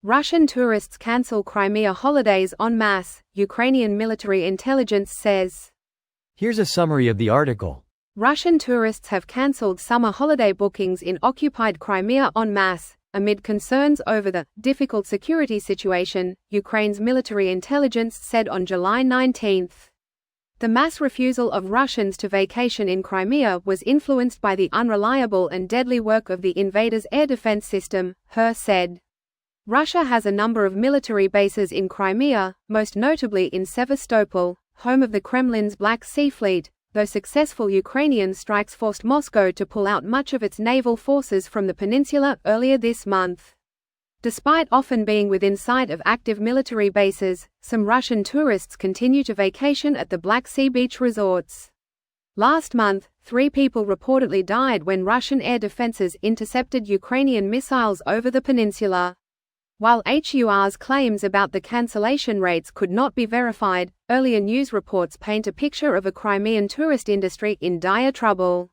Russian tourists cancel Crimea holidays en masse, Ukrainian military intelligence says. Here's a summary of the article. Russian tourists have cancelled summer holiday bookings in occupied Crimea en masse, amid concerns over the difficult security situation, Ukraine's military intelligence said on July 19. The mass refusal of Russians to vacation in Crimea was influenced by the unreliable and deadly work of the invaders' air defense system, Her said. Russia has a number of military bases in Crimea, most notably in Sevastopol, home of the Kremlin's Black Sea Fleet, though successful Ukrainian strikes forced Moscow to pull out much of its naval forces from the peninsula earlier this month. Despite often being within sight of active military bases, some Russian tourists continue to vacation at the Black Sea beach resorts. Last month, 3 people reportedly died when Russian air defenses intercepted Ukrainian missiles over the peninsula. While HUR's claims about the cancellation rates could not be verified, earlier news reports paint a picture of a Crimean tourist industry in dire trouble.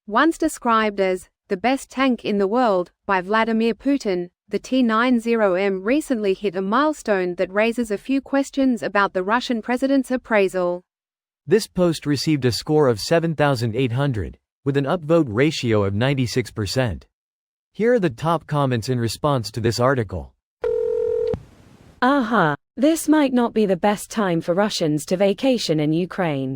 Once described as the best tank in the world by Vladimir Putin, the T-90M recently hit a milestone that raises a few questions about the Russian president's appraisal. This post received a score of 7,800, with an upvote ratio of 96%. Here are the top comments in response to this article. Aha, this might not be the best time for Russians to vacation in Ukraine.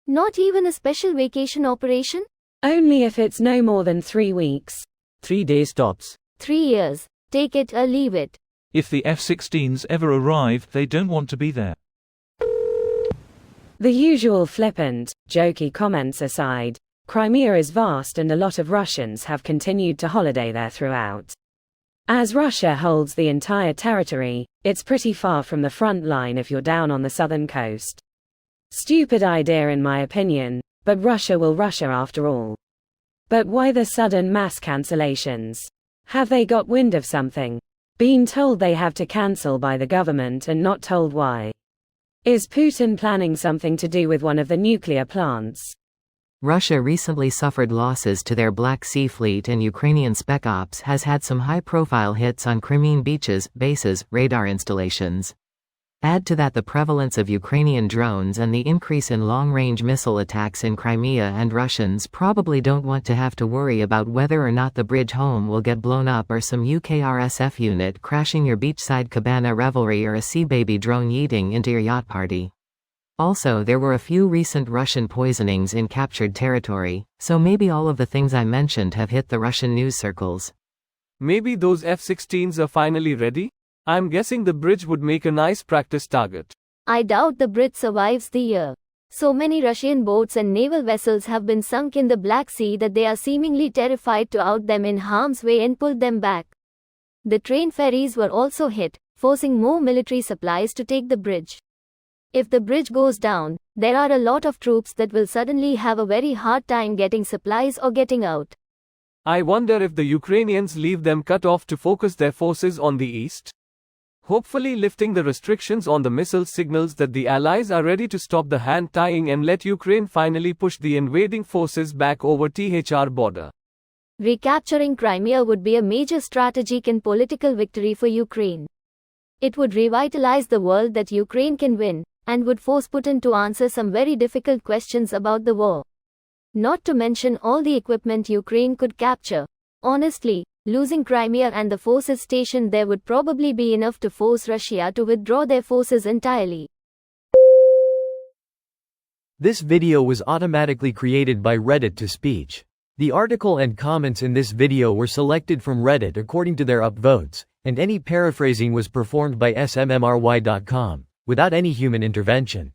Not even a special vacation operation? Only if it's no more than 3 weeks. 3 days tops. 3 years. Take it or leave it. If the F-16s ever arrive, they don't want to be there. The usual flippant, jokey comments aside, Crimea is vast and a lot of Russians have continued to holiday there throughout. As Russia holds the entire territory, it's pretty far from the front line if you're down on the southern coast. Stupid idea in my opinion, but Russia will Russia after all. But why the sudden mass cancellations? Have they got wind of something? Been told they have to cancel by the government and not told why? Is Putin planning something to do with one of the nuclear plants? Russia recently suffered losses to their Black Sea Fleet, and Ukrainian Spec Ops has had some high-profile hits on Crimean beaches, bases, radar installations. Add to that the prevalence of Ukrainian drones and the increase in long-range missile attacks in Crimea, and Russians probably don't want to have to worry about whether or not the bridge home will get blown up or some UK RSF unit crashing your beachside cabana revelry or a sea baby drone yeeting into your yacht party. Also, there were a few recent Russian poisonings in captured territory, so maybe all of the things I mentioned have hit the Russian news circles. Maybe those F-16s are finally ready? I'm guessing the bridge would make a nice practice target. I doubt the bridge survives the year. So many Russian boats and naval vessels have been sunk in the Black Sea that they are seemingly terrified to out them in harm's way and pull them back. The train ferries were also hit, forcing more military supplies to take the bridge. If the bridge goes down, there are a lot of troops that will suddenly have a very hard time getting supplies or getting out. I wonder if the Ukrainians leave them cut off to focus their forces on the east? Hopefully lifting the restrictions on the missile signals that the Allies are ready to stop the hand-tying and let Ukraine finally push the invading forces back over THR border. Recapturing Crimea would be a major strategic and political victory for Ukraine. It would revitalize the world that Ukraine can win, and would force Putin to answer some very difficult questions about the war. Not to mention all the equipment Ukraine could capture. Honestly, losing Crimea and the forces stationed there would probably be enough to force Russia to withdraw their forces entirely. This video was automatically created by Reddit to speech. The article and comments in this video were selected from Reddit according to their upvotes, and any paraphrasing was performed by smmry.com, without any human intervention.